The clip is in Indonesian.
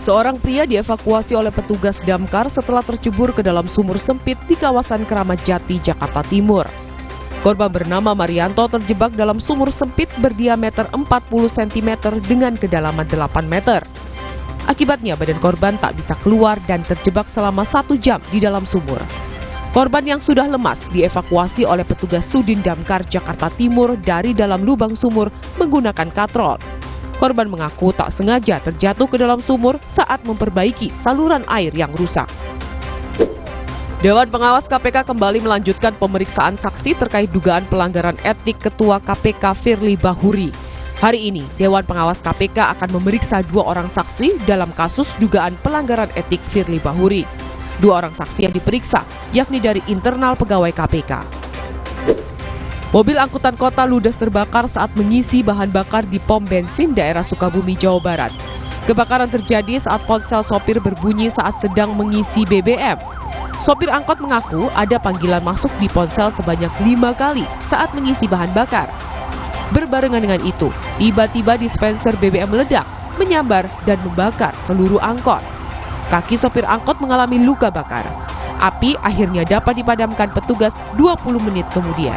Seorang pria dievakuasi oleh petugas damkar setelah tercebur ke dalam sumur sempit di kawasan Keramat Jati, Jakarta Timur. Korban bernama Marianto terjebak dalam sumur sempit berdiameter 40 cm dengan kedalaman 8 meter. Akibatnya badan korban tak bisa keluar dan terjebak selama 1 jam di dalam sumur. Korban yang sudah lemas dievakuasi oleh petugas Sudin Damkar Jakarta Timur dari dalam lubang sumur menggunakan katrol. Korban mengaku tak sengaja terjatuh ke dalam sumur saat memperbaiki saluran air yang rusak. Dewan Pengawas KPK kembali melanjutkan pemeriksaan saksi terkait dugaan pelanggaran etik Ketua KPK Firly Bahuri. Hari ini, Dewan Pengawas KPK akan memeriksa 2 orang saksi dalam kasus dugaan pelanggaran etik Firly Bahuri. 2 orang saksi yang diperiksa, yakni dari internal pegawai KPK. Mobil angkutan kota ludes terbakar saat mengisi bahan bakar di pom bensin daerah Sukabumi, Jawa Barat. Kebakaran terjadi saat ponsel sopir berbunyi saat sedang mengisi BBM. Sopir angkot mengaku ada panggilan masuk di ponsel sebanyak 5 kali saat mengisi bahan bakar. Berbarengan dengan itu, tiba-tiba dispenser BBM meledak, menyambar dan membakar seluruh angkot. Kaki sopir angkot mengalami luka bakar. Api akhirnya dapat dipadamkan petugas 20 menit kemudian.